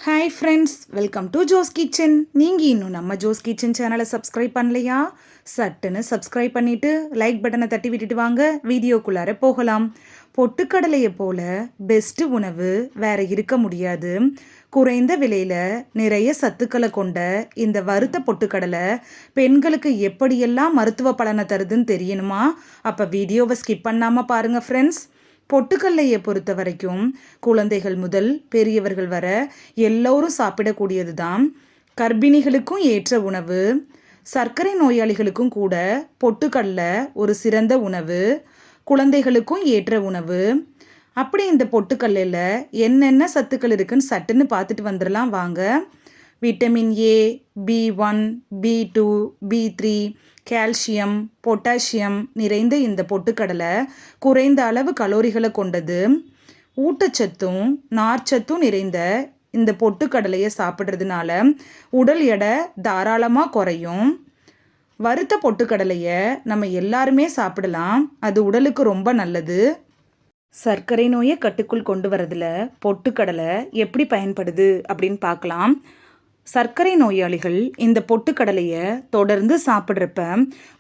Hi friends, welcome to Jo's kitchen. நீங்கள் இன்னும் நம்ம ஜோஸ் கிச்சன் சேனலை சப்ஸ்கிரைப் பண்ணலையா? சட்டுன்னு சப்ஸ்கிரைப் பண்ணிவிட்டு லைக் பட்டனை தட்டி விட்டுட்டு வாங்க வீடியோக்குள்ளார போகலாம். பொட்டுக்கடலையை போல பெஸ்ட்டு உணவு வேறு இருக்க முடியாது. குறைந்த விலையில் நிறைய சத்துக்களை கொண்ட இந்த வறுத்த பொட்டுக்கடலை பெண்களுக்கு எப்படியெல்லாம் மருத்துவ பலனை தருதுன்னு தெரியணுமா? அப்போ வீடியோவை ஸ்கிப் பண்ணாமல் பாருங்கள் ஃப்ரெண்ட்ஸ். பொட்டுக்கல்லையை பொறுத்த வரைக்கும் குழந்தைகள் முதல் பெரியவர்கள் வர எல்லோரும் சாப்பிடக்கூடியது தான். கர்ப்பிணிகளுக்கும் ஏற்ற உணவு, சர்க்கரை நோயாளிகளுக்கும் கூட பொட்டுக்கடலை ஒரு சிறந்த உணவு, குழந்தைகளுக்கும் ஏற்ற உணவு. அப்படி இந்த பொட்டுக்கல்லையில் என்னென்ன சத்துக்கள் இருக்குன்னு சட்டுன்னு பார்த்துட்டு வந்துடலாம் வாங்க. Vitamin A, B1, B2, B3, calcium, potassium நிறைந்த இந்த பொட்டுக்கடலை குறைந்த அளவு கலோரிகளை கொண்டது. ஊட்டச்சத்தும் நார்ச்சத்தும் நிறைந்த இந்த பொட்டுக்கடலையை சாப்பிட்றதுனால உடல் எடை தாராளமாக குறையும். வறுத்த பொட்டுக்கடலையை நம்ம எல்லாருமே சாப்பிடலாம், அது உடலுக்கு ரொம்ப நல்லது. சர்க்கரை நோயை கட்டுக்குள் கொண்டு வரதில் பொட்டுக்கடலை எப்படி பயன்படுது அப்படின்னு பார்க்கலாம். சர்க்கரை நோயாளிகள் இந்த பொட்டுக்கடலையை தொடர்ந்து சாப்பிட்றப்ப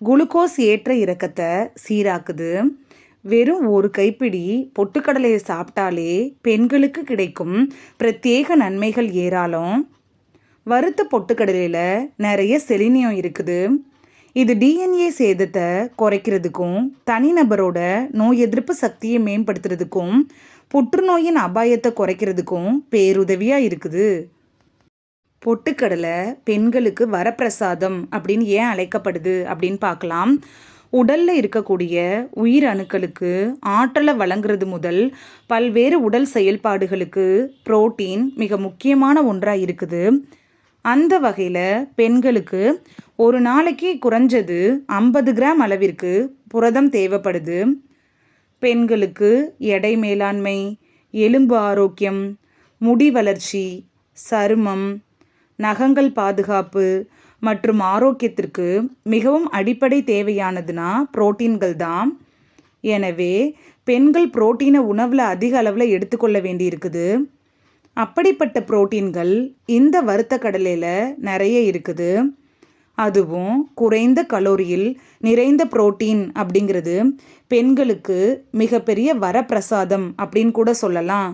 குளுக்கோஸ் ஏற்ற இறக்கத்தை சீராக்குது. வெறும் ஒரு கைப்பிடி பொட்டுக்கடலையை சாப்பிட்டாலே பெண்களுக்கு கிடைக்கும் பிரத்யேக நன்மைகள் ஏராளம். வறுத்த பொட்டுக்கடலையில் நிறைய செலினியம் இருக்குது. இது டிஎன்ஏ சேதத்தை குறைக்கிறதுக்கும் தனிநபரோட நோய் எதிர்ப்பு சக்தியை மேம்படுத்துறதுக்கும் புற்றுநோயின் அபாயத்தை குறைக்கிறதுக்கும் பேருதவியாக இருக்குது. பொட்டுக்கடலை பெண்களுக்கு வரப்பிரசாதம் அப்படின்னு ஏன் அழைக்கப்படுது அப்படின்னு பார்க்கலாம். உடலில் இருக்கக்கூடிய உயிர் அணுக்களுக்கு ஆற்றலை வழங்குறது முதல் பல்வேறு உடல் செயல்பாடுகளுக்கு புரோட்டீன் மிக முக்கியமான ஒன்றாக இருக்குது. அந்த வகையில் பெண்களுக்கு ஒரு நாளைக்கு குறைஞ்சது 50 கிராம் அளவிற்கு புரதம் தேவைப்படுது. பெண்களுக்கு எடை மேலாண்மை, எலும்பு ஆரோக்கியம், முடி வளர்ச்சி, சருமம், நகங்கள் பாதுகாப்பு மற்றும் ஆரோக்கியத்திற்கு மிகவும் அடிப்படை தேவையானதுன்னா புரோட்டீன்கள் தான். எனவே பெண்கள் புரோட்டீனை உணவில் அதிக அளவில் எடுத்துக்கொள்ள வேண்டியிருக்குது. அப்படிப்பட்ட புரோட்டீன்கள் இந்த வறுத்த கடலையில் நிறைய இருக்குது. அதுவும் குறைந்த கலோரியில் நிறைந்த புரோட்டீன் அப்படிங்கிறது பெண்களுக்கு மிகப்பெரிய வரப்பிரசாதம் அப்படின்னு கூட சொல்லலாம்.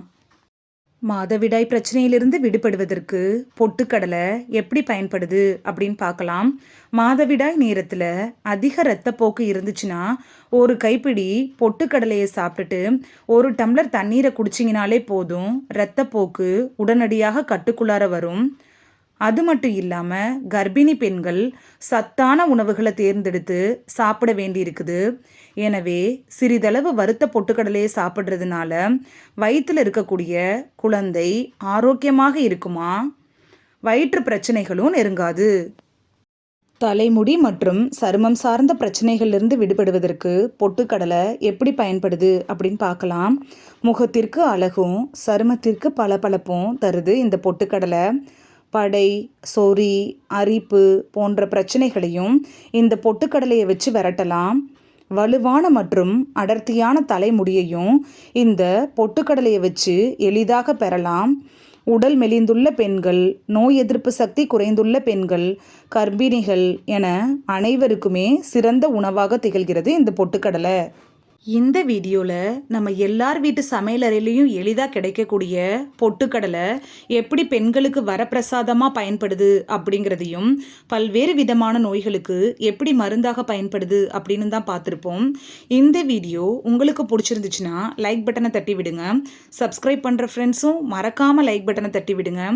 மாதவிடாய் பிரச்சனையிலிருந்து விடுபடுவதற்கு பொட்டுக்கடலை எப்படி பயன்படுது அப்படின்னு பார்க்கலாம். மாதவிடாய் நேரத்தில் அதிக இரத்தப்போக்கு இருந்துச்சுன்னா ஒரு கைப்பிடி பொட்டுக்கடலையை சாப்பிட்டுட்டு ஒரு டம்ளர் தண்ணீரை குடிச்சிங்கனாலே போதும், இரத்தப்போக்கு உடனடியாக கட்டுக்குள்ளார வரும். அது மட்டும் இல்லாமல் கர்ப்பிணி பெண்கள் சத்தான உணவுகளை தேர்ந்தெடுத்து சாப்பிட வேண்டியிருக்குது. எனவே சிறிதளவு வறுத்த பொட்டுக்கடலையை சாப்பிட்றதுனால வயிற்றில் இருக்கக்கூடிய குழந்தை ஆரோக்கியமாக இருக்குமா, வயிற்று பிரச்சனைகளும் நெருங்காது. தலைமுடி மற்றும் சருமம் சார்ந்த பிரச்சனைகளிலிருந்து விடுபடுவதற்கு பொட்டுக்கடலை எப்படி பயன்படுது அப்படின்னு பார்க்கலாம். முகத்திற்கு அழகும் சருமத்திற்கு பளபளப்பும் தருது இந்த பொட்டுக்கடலை. படை, சொறி, அரிப்பு போன்ற பிரச்சனைகளையும் இந்த பொட்டுக்கடலையை வச்சு விரட்டலாம். வலுவான மற்றும் அடர்த்தியான தலைமுடியையும் இந்த பொட்டுக்கடலையை வச்சு எளிதாக பெறலாம். உடல் மெலிந்துள்ள பெண்கள், நோய் எதிர்ப்பு சக்தி குறைந்துள்ள பெண்கள், கர்ப்பிணிகள் என அனைவருக்குமே சிறந்த உணவாக திகழ்கிறது இந்த பொட்டுக்கடலை. இந்த வீடியோவில் நம்ம எல்லார் வீட்டு சமையலறையிலையும் எளிதாக கிடைக்கக்கூடிய பொட்டுக்கடலை எப்படி பெண்களுக்கு வரப்பிரசாதமாக பயன்படுது அப்படிங்கிறதையும் பல்வேறு விதமான நோய்களுக்கு எப்படி மருந்தாக பயன்படுது அப்படின்னு தான் பார்த்துருப்போம். இந்த வீடியோ உங்களுக்கு பிடிச்சிருந்துச்சுன்னா லைக் பட்டனை தட்டி விடுங்க. சப்ஸ்கிரைப் பண்ணுற ஃப்ரெண்ட்ஸும் மறக்காமல் லைக் பட்டனை தட்டி விடுங்க.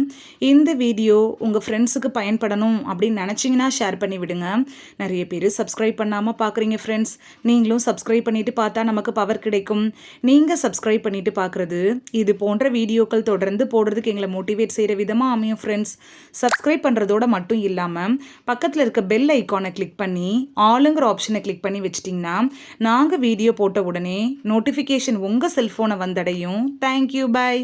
இந்த வீடியோ உங்கள் ஃப்ரெண்ட்ஸுக்கு பயன்படணும் அப்படின்னு நினச்சிங்கன்னா ஷேர் பண்ணி விடுங்க. நிறைய பேர் சப்ஸ்கிரைப் பண்ணாமல் பார்க்குறீங்க ஃப்ரெண்ட்ஸ். நீங்களும் சப்ஸ்கிரைப் பண்ணிவிட்டு பார்த்தா நமக்கு பவர் கிடைக்கும். நீங்கள் சப்ஸ்கிரைப் பண்ணிட்டு பார்க்குறது இது போன்ற வீடியோக்கள் தொடர்ந்து போடுறதுக்கு எங்களை மோட்டிவேட் செய்கிற விதமாக அமையும் ஃப்ரெண்ட்ஸ். சப்ஸ்கிரைப் பண்ணுறதோட மட்டும் இல்லாமல் பக்கத்தில் இருக்க பெல் ஐக்கானை கிளிக் பண்ணி ஆளுங்கிற ஆப்ஷனை கிளிக் பண்ணி வச்சிட்டிங்கன்னா நாங்கள் வீடியோ போட்ட உடனே நோட்டிஃபிகேஷன் உங்கள் செல்ஃபோனை வந்தடையும். தேங்க்யூ, பாய்.